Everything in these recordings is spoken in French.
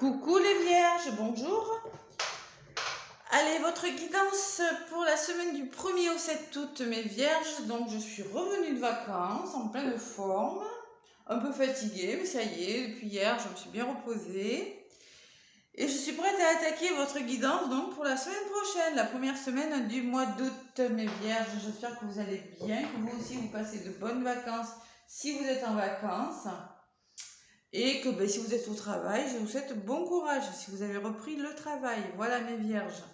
Coucou les vierges, bonjour. Allez, votre guidance pour la semaine du 1er au 7 août, mes vierges. Donc, je suis revenue de vacances en pleine forme, un peu fatiguée, mais ça y est, depuis hier, je me suis bien reposée. Et je suis prête à attaquer votre guidance donc pour la semaine prochaine, la première semaine du mois d'août, mes vierges. J'espère que vous allez bien, que vous aussi vous passez de bonnes vacances si vous êtes en vacances. Et que si vous êtes au travail, je vous souhaite bon courage si vous avez repris le travail. Voilà mes vierges.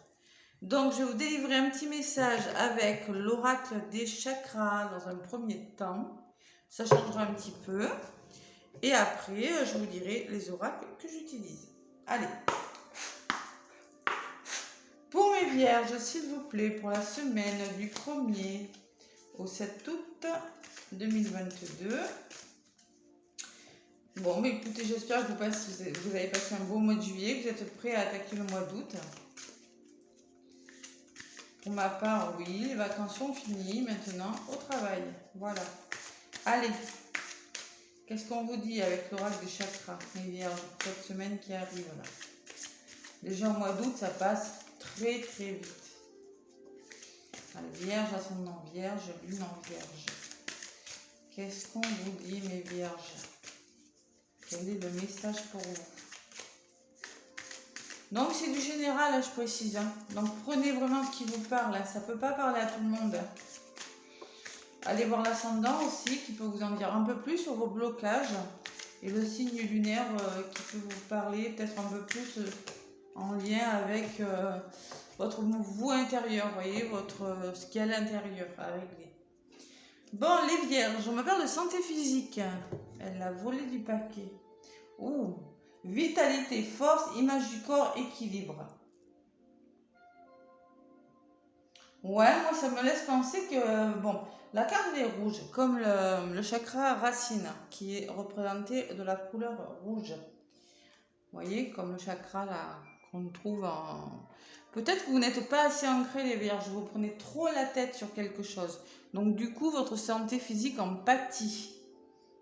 Donc je vais vous délivrer un petit message avec l'oracle des chakras dans un premier temps. Ça changera un petit peu. Et après, je vous dirai les oracles que j'utilise. Allez. Pour mes vierges, s'il vous plaît, pour la semaine du 1er au 7 août 2022. Bon, mais écoutez, j'espère que vous avez passé un beau mois de juillet, que vous êtes prêts à attaquer le mois d'août. Pour ma part, oui, les vacances sont finies, maintenant au travail. Voilà. Allez, qu'est-ce qu'on vous dit avec l'oracle des chakras, mes vierges, cette semaine qui arrive là? Déjà au mois d'août, ça passe très très vite. Allez, vierge, ascendant vierge, lune en vierge. Qu'est-ce qu'on vous dit, mes vierges? Quel est le message pour vous? Donc c'est du général, je précise. Donc prenez vraiment ce qui vous parle. Ça ne peut pas parler à tout le monde. Allez voir l'ascendant aussi, qui peut vous en dire un peu plus sur vos blocages. Et le signe lunaire qui peut vous parler peut-être un peu plus en lien avec votre vous intérieur. Vous voyez, ce qu'il y a à l'intérieur à régler. Bon, les vierges, on me parle de santé physique. Elle a volé du paquet. Ouh. Vitalité, force, image du corps, équilibre. Ouais, moi ça me laisse penser que, bon, la carte est rouge, comme le chakra racine, qui est représenté de la couleur rouge. Vous voyez, comme le chakra là, qu'on trouve en... Peut-être que vous n'êtes pas assez ancré les vierges, vous prenez trop la tête sur quelque chose. Donc du coup, votre santé physique en pâtit.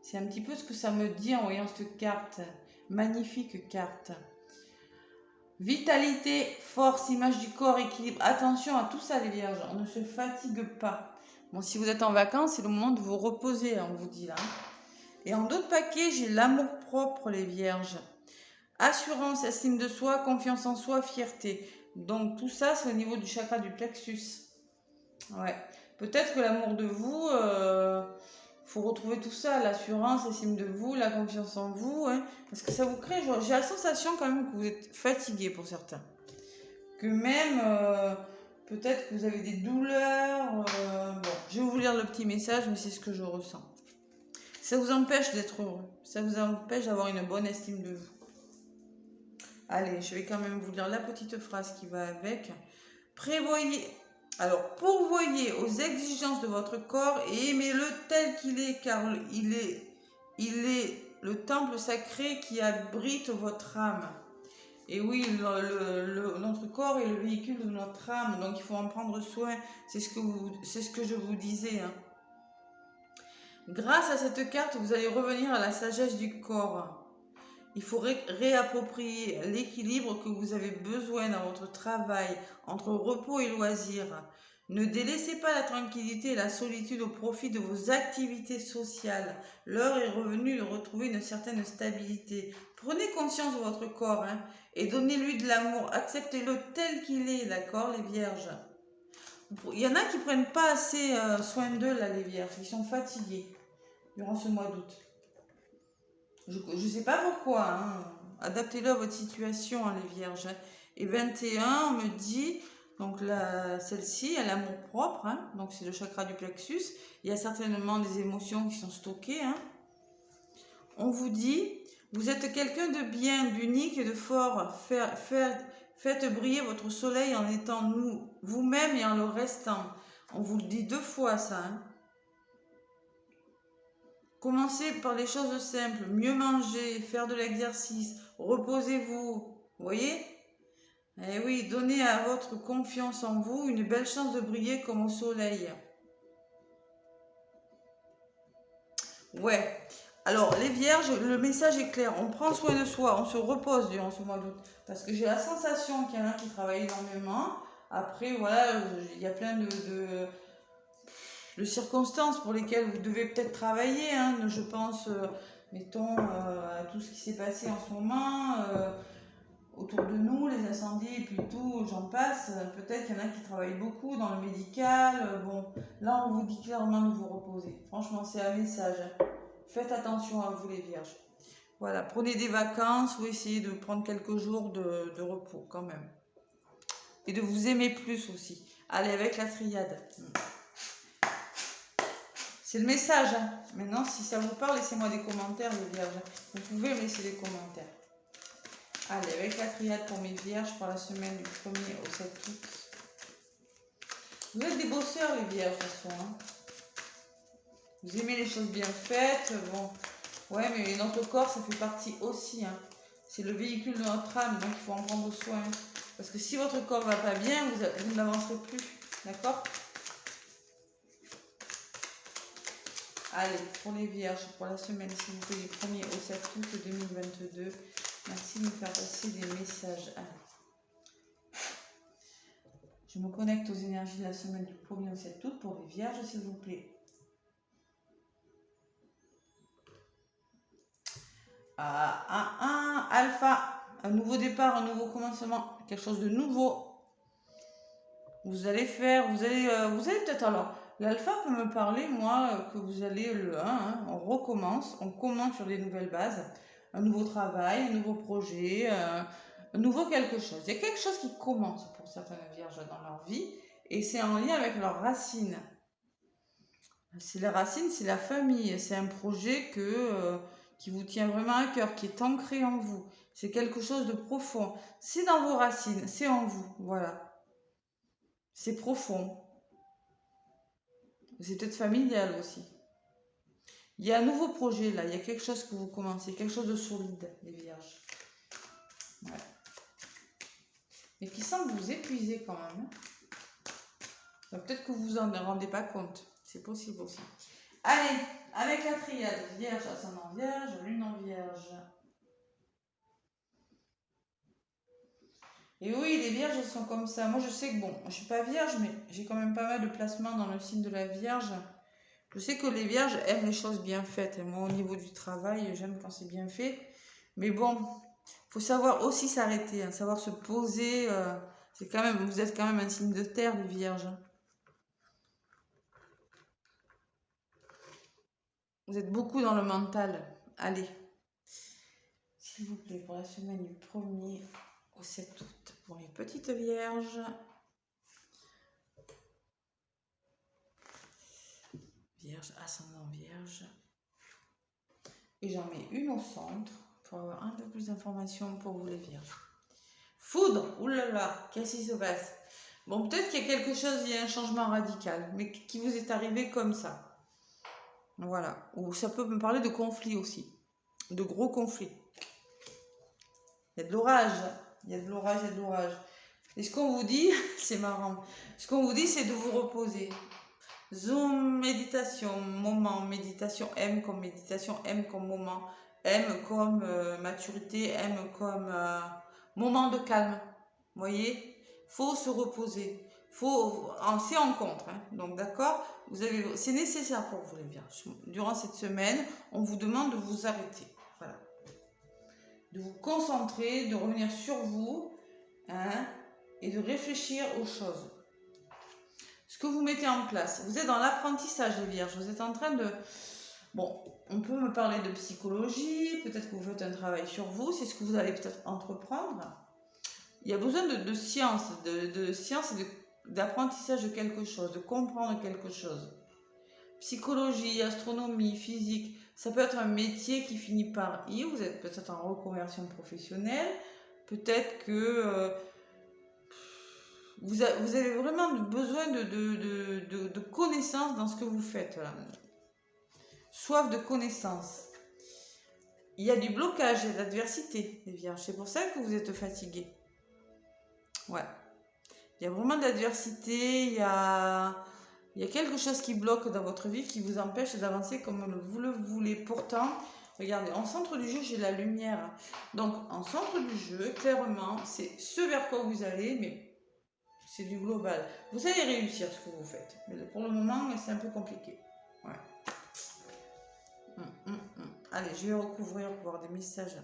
C'est un petit peu ce que ça me dit en voyant cette carte. Magnifique carte. Vitalité, force, image du corps, équilibre. Attention à tout ça les vierges, on ne se fatigue pas. Bon, si vous êtes en vacances, c'est le moment de vous reposer, on vous dit là. Et en d'autres paquets, j'ai l'amour propre les vierges. Assurance, estime de soi, confiance en soi, fierté. Donc tout ça, c'est au niveau du chakra du plexus. Ouais. Peut-être que l'amour de vous... faut retrouver tout ça, l'assurance, l'estime de vous, la confiance en vous, hein, parce que ça vous crée, j'ai la sensation quand même que vous êtes fatigué pour certains, que même peut-être que vous avez des douleurs, bon, je vais vous lire le petit message, mais c'est ce que je ressens. Ça vous empêche d'être heureux, ça vous empêche d'avoir une bonne estime de vous. Allez, je vais quand même vous lire la petite phrase qui va avec. Prévoyez... Alors, pourvoyez aux exigences de votre corps et aimez-le tel qu'il est, car il est le temple sacré qui abrite votre âme. Et oui, notre corps est le véhicule de notre âme, donc il faut en prendre soin. C'est ce que je vous disais. Hein. Grâce à cette carte, vous allez revenir à la sagesse du corps. Il faut réapproprier l'équilibre que vous avez besoin dans votre travail, entre repos et loisirs. Ne délaissez pas la tranquillité et la solitude au profit de vos activités sociales. L'heure est revenue de retrouver une certaine stabilité. Prenez conscience de votre corps hein, et donnez-lui de l'amour. Acceptez-le tel qu'il est, d'accord, les vierges? Il y en a qui ne prennent pas assez soin d'eux, là, les vierges. Ils sont fatigués durant ce mois d'août. Je ne sais pas pourquoi, hein. Adaptez-le à votre situation, hein, les vierges. Et 21, on me dit, donc celle-ci, elle a l'amour propre, hein, donc c'est le chakra du plexus. Il y a certainement des émotions qui sont stockées. Hein. On vous dit, vous êtes quelqu'un de bien, d'unique et de fort. Faites briller votre soleil en étant vous-même et en le restant. On vous le dit 2 fois ça. Hein. Commencez par les choses simples, mieux manger, faire de l'exercice, reposez-vous, vous voyez? Eh oui, donnez à votre confiance en vous une belle chance de briller comme au soleil. Ouais, Alors, les vierges, le message est clair. On prend soin de soi, on se repose durant ce mois d'août. Parce que j'ai la sensation qu'il y en a qui travaillent énormément. Après, voilà, il y a plein de circonstances pour lesquelles vous devez peut-être travailler. Hein. Je pense, mettons, à tout ce qui s'est passé en ce moment, autour de nous, les incendies et puis tout, j'en passe. Peut-être qu'il y en a qui travaillent beaucoup dans le médical. Bon, là, on vous dit clairement de vous reposer. Franchement, c'est un message. Hein. Faites attention à vous, les vierges. Voilà, prenez des vacances ou essayez de prendre quelques jours de repos quand même. Et de vous aimer plus aussi. Allez, avec la triade. C'est le message. Hein. Maintenant, si ça vous parle, laissez-moi des commentaires, les vierges. Vous pouvez me laisser des commentaires. Allez, avec la triade pour mes vierges pour la semaine du 1er au 7 août. Vous êtes des bosseurs, les vierges, de toute façon. Hein. Vous aimez les choses bien faites. Bon, ouais, mais notre corps, ça fait partie aussi. Hein. C'est le véhicule de notre âme, donc il faut en prendre soin. Parce que si votre corps va pas bien, vous n'avancerez plus. D'accord? Allez, pour les vierges, pour la semaine, s'il vous plaît, du 1er au 7 août 2022. Merci de me faire passer des messages. Allez. Je me connecte aux énergies de la semaine du 1er au 7 août pour les vierges, s'il vous plaît. Alpha, un nouveau départ, un nouveau commencement, quelque chose de nouveau. Vous allez faire, vous allez peut-être alors, l'alpha peut me parler, moi, que vous allez le 1, hein, on recommence, on commence sur des nouvelles bases, un nouveau travail, un nouveau projet, un nouveau quelque chose. Il y a quelque chose qui commence pour certaines vierges dans leur vie et c'est en lien avec leurs racines. C'est les racines, c'est la famille, c'est un projet qui vous tient vraiment à cœur, qui est ancré en vous. C'est quelque chose de profond. C'est dans vos racines, c'est en vous, voilà. C'est profond. C'est peut-être familial aussi. Il y a un nouveau projet là, il y a quelque chose que vous commencez, quelque chose de solide, les vierges. Ouais. Mais qui semble vous épuiser quand même. Hein. Peut-être que vous vous en rendez pas compte. C'est possible aussi. Allez, avec la triade, vierge, ascendant vierge, lune en vierge. Et oui, les vierges, elles sont comme ça. Moi, je sais que, bon, je suis pas vierge, mais j'ai quand même pas mal de placements dans le signe de la vierge. Je sais que les vierges aiment les choses bien faites. Et moi, au niveau du travail, j'aime quand c'est bien fait. Mais bon, faut savoir aussi s'arrêter, hein, savoir se poser. C'est quand même, vous êtes quand même un signe de terre, les vierges. Vous êtes beaucoup dans le mental. Allez. S'il vous plaît, pour la semaine du 1er au 7 août, pour les petites vierges. Vierge, ascendant vierge. Et j'en mets une au centre pour avoir un peu plus d'informations pour vous les vierges. Foudre, oulala, qu'est-ce qui se passe? Bon, peut-être qu'il y a quelque chose, il y a un changement radical, mais qui vous est arrivé comme ça. Voilà. Ou ça peut me parler de conflits aussi, de gros conflits. Il y a de l'orage, il y a de l'orage, il y a de l'orage. Et ce qu'on vous dit, c'est marrant, ce qu'on vous dit, c'est de vous reposer. Zoom, méditation, moment, méditation, M comme méditation, M comme moment, M comme maturité, M comme moment de calme. Vous voyez, faut se reposer. C'est en contre. Hein. Donc d'accord, c'est nécessaire pour vous les vierges. Durant cette semaine, on vous demande de vous arrêter. Voilà. De vous concentrer, de revenir sur vous, hein, et de réfléchir aux choses. Ce que vous mettez en place. Vous êtes dans l'apprentissage, les vierges. Vous êtes en train de... Bon, on peut me parler de psychologie, peut-être que vous faites un travail sur vous, c'est ce que vous allez peut-être entreprendre. Il y a besoin de science, de science et d'apprentissage de quelque chose, de comprendre quelque chose. Psychologie, astronomie, physique, ça peut être un métier qui finit par I, vous êtes peut-être en reconversion professionnelle, peut-être que... Vous avez vraiment besoin de connaissances dans ce que vous faites. Là. Soif de connaissances. Il y a du blocage, il y a de l'adversité, les vierges. C'est pour ça que vous êtes fatigués. Ouais. Il y a vraiment de l'adversité, il y a quelque chose qui bloque dans votre vie, qui vous empêche d'avancer comme vous le voulez. Pourtant, Regardez, en centre du jeu, j'ai la lumière. Donc, en centre du jeu, clairement, c'est ce vers quoi vous allez, mais c'est du global. Vous allez réussir ce que vous faites. Mais pour le moment, c'est un peu compliqué. Ouais. Allez, je vais recouvrir pour voir des messages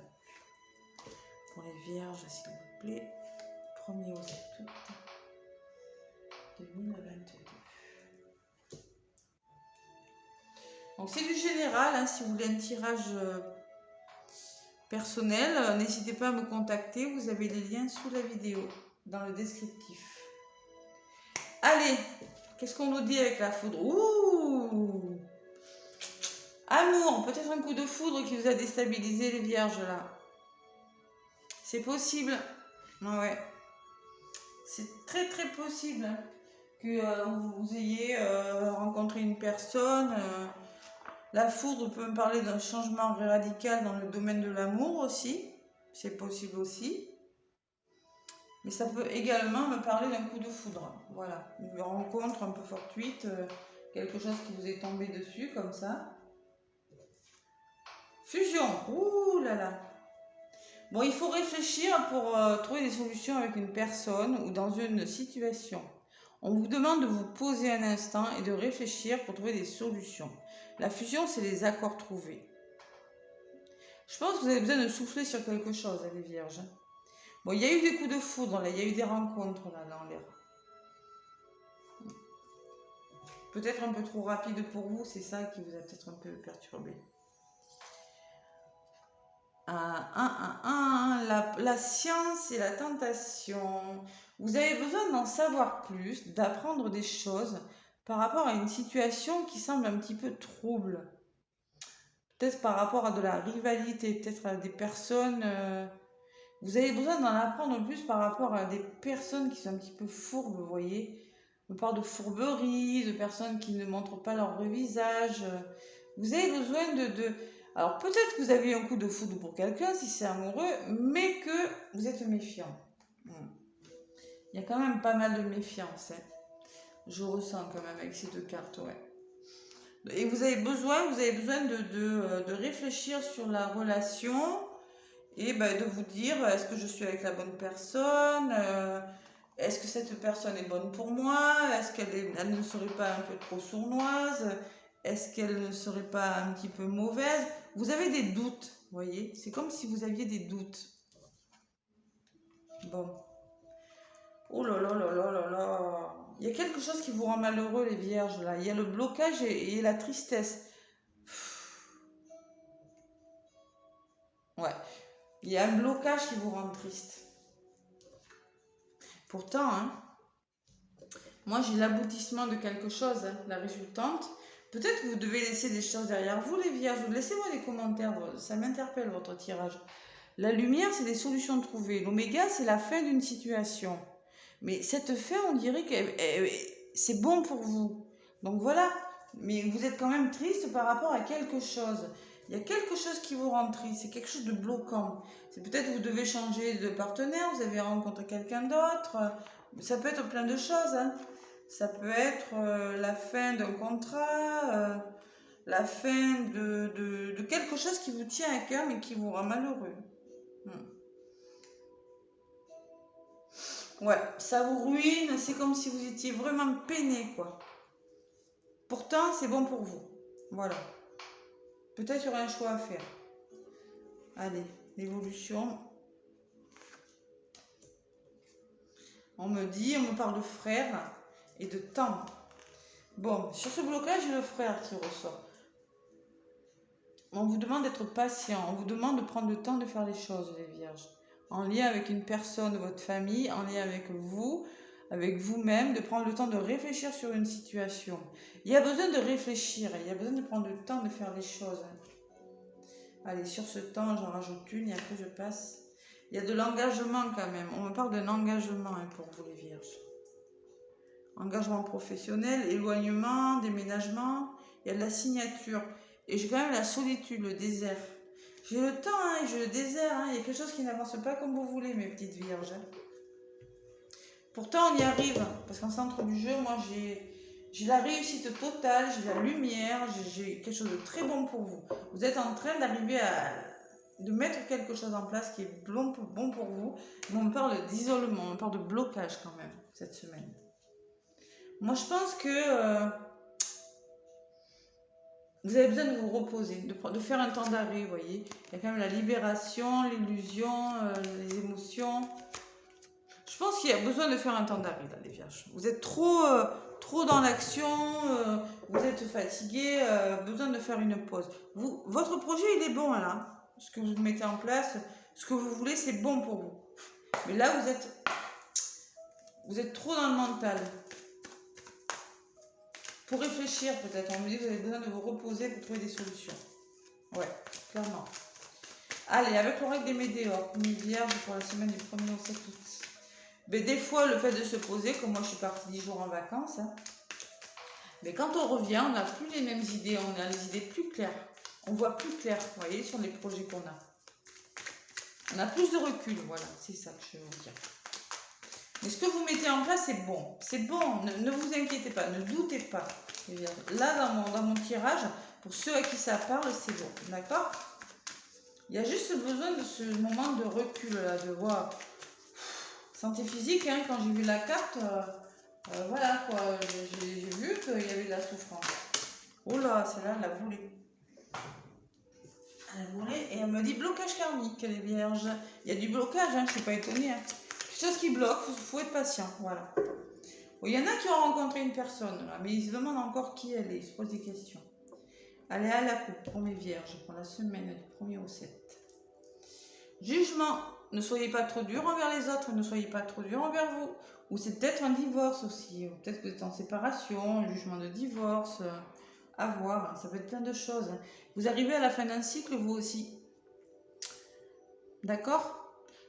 pour les vierges, s'il vous plaît. 1er août 2022. Donc c'est du général, hein, si vous voulez un tirage personnel, n'hésitez pas à me contacter, vous avez les liens sous la vidéo, dans le descriptif. Allez, qu'est-ce qu'on nous dit avec la foudre? Ouh! Amour, peut-être un coup de foudre qui vous a déstabilisé les vierges là. C'est possible. Ouais. C'est très très possible que vous ayez rencontré une personne. La foudre peut me parler d'un changement radical dans le domaine de l'amour aussi. C'est possible aussi. Mais ça peut également me parler d'un coup de foudre. Voilà. Une rencontre un peu fortuite. Quelque chose qui vous est tombé dessus comme ça. Fusion. Ouh là là. Bon, il faut réfléchir pour trouver des solutions avec une personne ou dans une situation. On vous demande de vous poser un instant et de réfléchir pour trouver des solutions. La fusion, c'est les accords trouvés. Je pense que vous avez besoin de souffler sur quelque chose, les vierges. Bon, il y a eu des coups de foudre, là, il y a eu des rencontres là dans l'air. Peut-être un peu trop rapide pour vous, c'est ça qui vous a peut-être un peu perturbé. La science et la tentation. Vous avez besoin d'en savoir plus, d'apprendre des choses par rapport à une situation qui semble un petit peu trouble. Peut-être par rapport à de la rivalité, peut-être à des personnes... vous avez besoin d'en apprendre plus par rapport à des personnes qui sont un petit peu fourbes, vous voyez. On parle de fourberie, de personnes qui ne montrent pas leur vrai visage. Vous avez besoin de... Alors peut-être que vous avez eu un coup de foudre pour quelqu'un si c'est amoureux, mais que vous êtes méfiant. Il y a quand même pas mal de méfiance. Hein. Je ressens quand même avec ces deux cartes, ouais. Et vous avez besoin de réfléchir sur la relation et de vous dire, est-ce que je suis avec la bonne personne? Est-ce que cette personne est bonne pour moi? Est-ce qu'elle ne serait pas un peu trop sournoise? Est-ce qu'elle ne serait pas un petit peu mauvaise? Vous avez des doutes, vous voyez? C'est comme si vous aviez des doutes. Bon. Oh là là là là là là. Il y a quelque chose qui vous rend malheureux, les vierges, là. Il y a le blocage et la tristesse. Ouais. Il y a un blocage qui vous rend triste. Pourtant, hein, moi j'ai l'aboutissement de quelque chose, hein, la résultante. Peut-être que vous devez laisser des choses derrière vous, les vierges. Laissez-moi des commentaires, ça m'interpelle votre tirage. La lumière, c'est des solutions trouvées. L'oméga, c'est la fin d'une situation. Mais cette fin, on dirait que c'est bon pour vous. Donc voilà, mais vous êtes quand même triste par rapport à quelque chose. Il y a quelque chose qui vous rend triste, c'est quelque chose de bloquant. C'est peut-être que vous devez changer de partenaire, vous avez rencontré quelqu'un d'autre. Ça peut être plein de choses. Hein. Ça peut être la fin d'un contrat, la fin de quelque chose qui vous tient à cœur mais qui vous rend malheureux. Ouais, ça vous ruine, c'est comme si vous étiez vraiment peiné, quoi. Pourtant, c'est bon pour vous. Voilà. Peut-être il y aura un choix à faire. Allez, l'évolution. On me parle de frère et de temps. Bon, sur ce blocage, j'ai le frère qui ressort. On vous demande d'être patient, on vous demande de prendre le temps de faire les choses, les vierges. En lien avec une personne de votre famille, en lien avec vous, avec vous-même, de prendre le temps de réfléchir sur une situation. Il y a besoin de réfléchir, il y a besoin de prendre le temps de faire les choses. Allez, sur ce temps, j'en rajoute une et après je passe. Il y a de l'engagement quand même. On me parle d'un engagement pour vous les vierges. Engagement professionnel, éloignement, déménagement. Il y a de la signature. Et j'ai quand même la solitude, le désert. J'ai le temps et j'ai le désert. Il y a quelque chose qui n'avance pas comme vous voulez, mes petites vierges. Pourtant, on y arrive. Parce qu'en centre du jeu, moi, J'ai la réussite totale, j'ai la lumière, j'ai quelque chose de très bon pour vous. Vous êtes en train d'arriver de mettre quelque chose en place qui est bon pour vous. Mais on parle d'isolement, on parle de blocage quand même cette semaine. Moi, je pense que vous avez besoin de vous reposer, de faire un temps d'arrêt, vous voyez. Il y a quand même la libération, l'illusion, les émotions. Je pense qu'il y a besoin de faire un temps d'arrêt, là, les vierges. Vous êtes trop dans l'action, vous êtes fatigué, besoin de faire une pause. Votre projet, il est bon, là. Ce que vous mettez en place, ce que vous voulez, c'est bon pour vous. Mais là, vous êtes trop dans le mental. Pour réfléchir, peut-être. On me dit que vous avez besoin de vous reposer pour trouver des solutions. Ouais, clairement. Allez, avec l'oracle des Météores, mes vierges pour la semaine du 1er au 7 août. Mais des fois, le fait de se poser, comme moi je suis partie 10 jours en vacances, hein, mais quand on revient, on n'a plus les mêmes idées, on a les idées plus claires. On voit plus clair, vous voyez, sur les projets qu'on a. On a plus de recul, voilà, c'est ça que je veux vous dire. Mais ce que vous mettez en place, c'est bon. C'est bon, ne vous inquiétez pas, ne doutez pas. Là, dans mon tirage, pour ceux à qui ça parle, c'est bon, d'accord? Il y a juste besoin de ce moment de recul, là, de voir. Santé physique, hein, quand j'ai vu la carte, voilà quoi, j'ai vu qu'il y avait de la souffrance. Oh là, celle-là, elle a volé. Elle a volé et elle me dit blocage karmique, les vierges. Il y a du blocage, hein, je ne suis pas étonnée. Hein. Quelque chose qui bloque, il faut être patient, voilà. Bon, il y en a qui ont rencontré une personne, là, mais ils se demandent encore qui elle est, ils se posent des questions. Allez, à la coupe pour mes vierges, pour la semaine du 1er au 7. Jugement, ne soyez pas trop dur envers les autres, ne soyez pas trop dur envers vous. Ou c'est peut-être un divorce aussi, ou peut-être que vous êtes en séparation, jugement de divorce, à voir, ça peut être plein de choses. Vous arrivez à la fin d'un cycle, vous aussi. D'accord?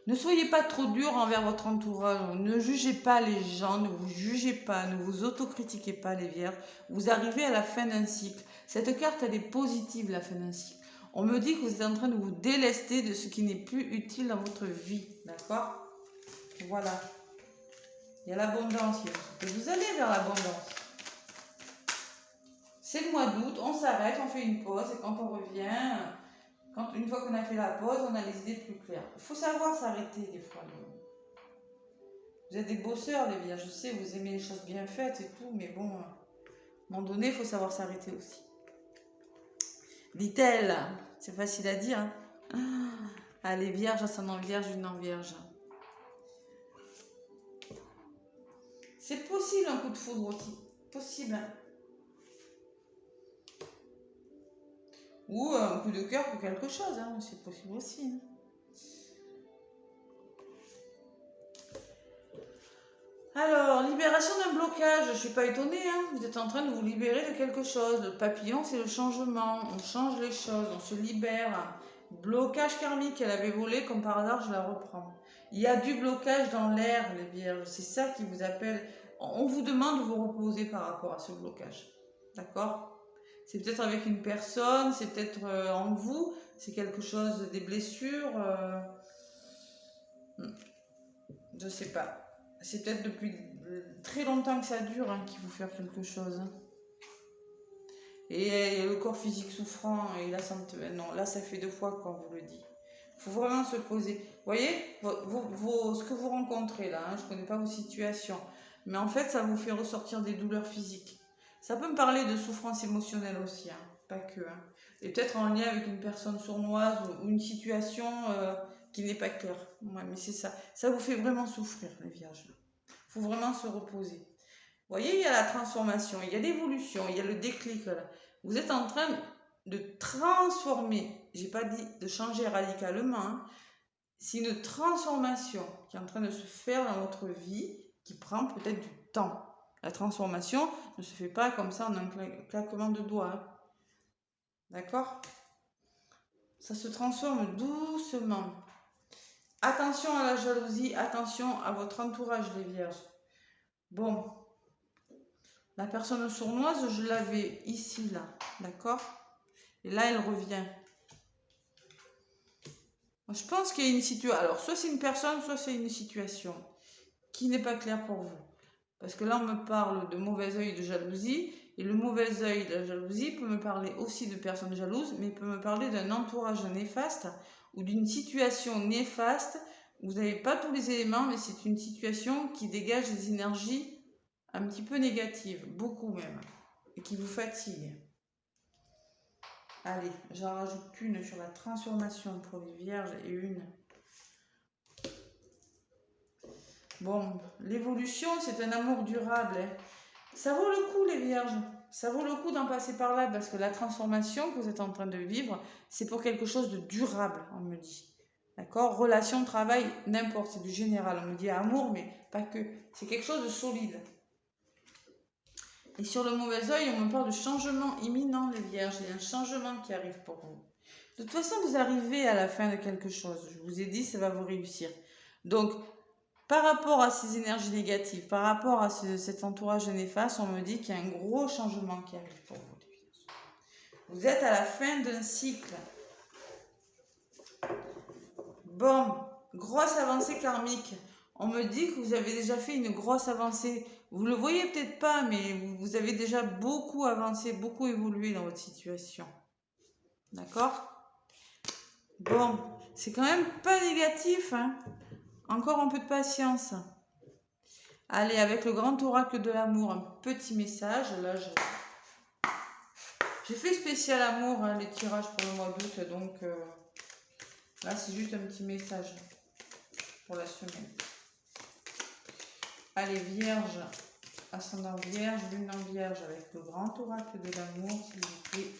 Ne soyez pas trop dur envers votre entourage, ne jugez pas les gens, ne vous jugez pas, ne vous autocritiquez pas les vierges. Vous arrivez à la fin d'un cycle. Cette carte, elle est positive, la fin d'un cycle. On me dit que vous êtes en train de vous délester de ce qui n'est plus utile dans votre vie. D'accord? Voilà. Il y a l'abondance. Vous allez vers l'abondance. C'est le mois d'août, on s'arrête, on fait une pause et quand on revient, une fois qu'on a fait la pause, on a les idées plus claires. Il faut savoir s'arrêter des fois. Vous êtes des bosseurs, les vierges, je sais, vous aimez les choses bien faites et tout, mais bon, à un moment donné, il faut savoir s'arrêter aussi. Dit-elle, c'est facile à dire. Hein. Allez, vierge, ascendant vierge, une non vierge. C'est possible un coup de foudre aussi. Possible. Ou un coup de cœur pour quelque chose, hein. C'est possible aussi. Hein. Alors, libération d'un blocage, je ne suis pas étonnée, hein. Vous êtes en train de vous libérer de quelque chose. Le papillon, c'est le changement. On change les choses, on se libère. Blocage karmique, elle avait volé, comme par hasard, je la reprends. Il y a du blocage dans l'air, les vierges. C'est ça qui vous appelle. On vous demande de vous reposer par rapport à ce blocage. D'accord? C'est peut-être avec une personne, c'est peut-être en vous, c'est quelque chose, des blessures. Je ne sais pas. C'est peut-être depuis très longtemps que ça dure hein, qu'il faut faire quelque chose. Hein. Et le corps physique souffrant et la santé. Non, là, ça fait 2 fois qu'on vous le dit. Il faut vraiment se poser. Vous voyez, ce que vous rencontrez là, hein, je ne connais pas vos situations, mais en fait, ça vous fait ressortir des douleurs physiques. Ça peut me parler de souffrance émotionnelle aussi, hein, pas que. Hein. Et peut-être en lien avec une personne sournoise ou une situation qui n'est pas claire. Ouais, mais c'est ça. Ça vous fait vraiment souffrir, les vierges. Il faut vraiment se reposer. Vous voyez, il y a la transformation, il y a l'évolution, il y a le déclic. Là. Vous êtes en train de transformer. Je n'ai pas dit de changer radicalement. Hein. C'est une transformation qui est en train de se faire dans votre vie, qui prend peut-être du temps. La transformation ne se fait pas comme ça en un claquement de doigts. Hein. D'accord? Ça se transforme doucement. Attention à la jalousie, attention à votre entourage, les vierges. Bon, la personne sournoise, je l'avais ici, là, d'accord? Et là, elle revient. Je pense qu'il y a une situation, alors soit c'est une personne, soit c'est une situation qui n'est pas claire pour vous. Parce que là, on me parle de mauvais œil de jalousie. Et le mauvais œil de la jalousie peut me parler aussi de personnes jalouses, mais peut me parler d'un entourage néfaste ou d'une situation néfaste. Vous n'avez pas tous les éléments, mais c'est une situation qui dégage des énergies un petit peu négatives, beaucoup même, et qui vous fatigue. Allez, j'en rajoute une sur la transformation pour les vierges et une. Bon, l'évolution, c'est un amour durable. Hein. Ça vaut le coup, les vierges. Ça vaut le coup d'en passer par là parce que la transformation que vous êtes en train de vivre, c'est pour quelque chose de durable, on me dit. D'accord? Relation, travail, n'importe, c'est du général. On me dit amour, mais pas que. C'est quelque chose de solide. Et sur le mauvais œil, on me parle de changement imminent, les vierges. Il y a un changement qui arrive pour vous. De toute façon, vous arrivez à la fin de quelque chose. Je vous ai dit, ça va vous réussir. Donc, par rapport à ces énergies négatives, par rapport à cet entourage néfaste, on me dit qu'il y a un gros changement qui arrive pour vous, les vierges. Vous êtes à la fin d'un cycle. Bon, grosse avancée karmique. On me dit que vous avez déjà fait une grosse avancée. Vous le voyez peut-être pas, mais vous avez déjà beaucoup avancé, beaucoup évolué dans votre situation. D'accord? Bon, c'est quand même pas négatif, hein? Encore un peu de patience. Allez, avec le grand oracle de l'amour, un petit message. Là, j'ai fait spécial amour, hein, les tirages pour le mois d'août, donc là, c'est juste un petit message pour la semaine. Allez, vierge, ascendant vierge, lune en vierge, avec le grand oracle de l'amour, s'il vous plaît.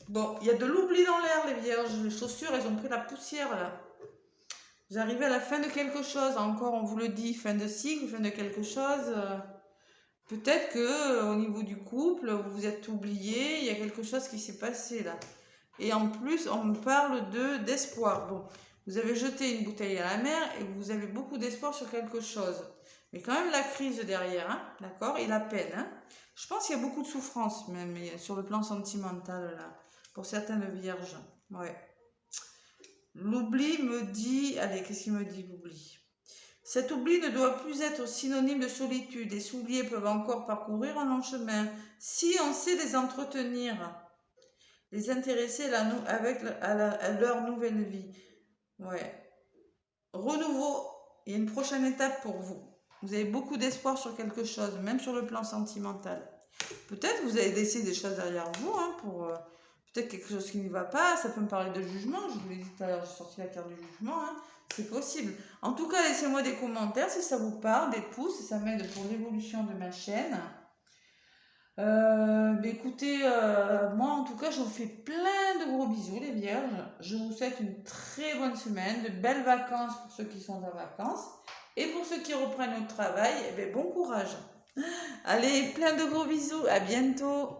Bon, il y a de l'oubli dans l'air, les vierges. Les chaussures, elles ont pris la poussière, là. Vous arrivez à la fin de quelque chose, encore, on vous le dit, fin de cycle, fin de quelque chose. Peut-être que au niveau du couple, vous vous êtes oublié, il y a quelque chose qui s'est passé, là. Et en plus, on me parle d'espoir. Bon, vous avez jeté une bouteille à la mer et vous avez beaucoup d'espoir sur quelque chose. Mais quand même la crise derrière, hein, d'accord? Et la peine, hein? Je pense qu'il y a beaucoup de souffrance, même sur le plan sentimental, là, pour certaines vierges. Ouais. L'oubli me dit... Allez, qu'est-ce qu'il me dit, l'oubli? Cet oubli ne doit plus être synonyme de solitude. Les souliers peuvent encore parcourir un long chemin si on sait les entretenir, les intéresser à leur nouvelle vie. Ouais. Renouveau, il y a une prochaine étape pour vous. Vous avez beaucoup d'espoir sur quelque chose, même sur le plan sentimental. Peut-être que vous avez laissé des choses derrière vous, hein, pour peut-être quelque chose qui ne va pas. Ça peut me parler de jugement. Je vous l'ai dit tout à l'heure, j'ai sorti la carte du jugement. Hein. C'est possible. En tout cas, laissez-moi des commentaires si ça vous parle, des pouces, ça m'aide pour l'évolution de ma chaîne. Écoutez, moi en tout cas, je vous fais plein de gros bisous, les vierges. Je vous souhaite une très bonne semaine, de belles vacances pour ceux qui sont en vacances. Et pour ceux qui reprennent le travail, bon courage. Allez, plein de gros bisous, à bientôt.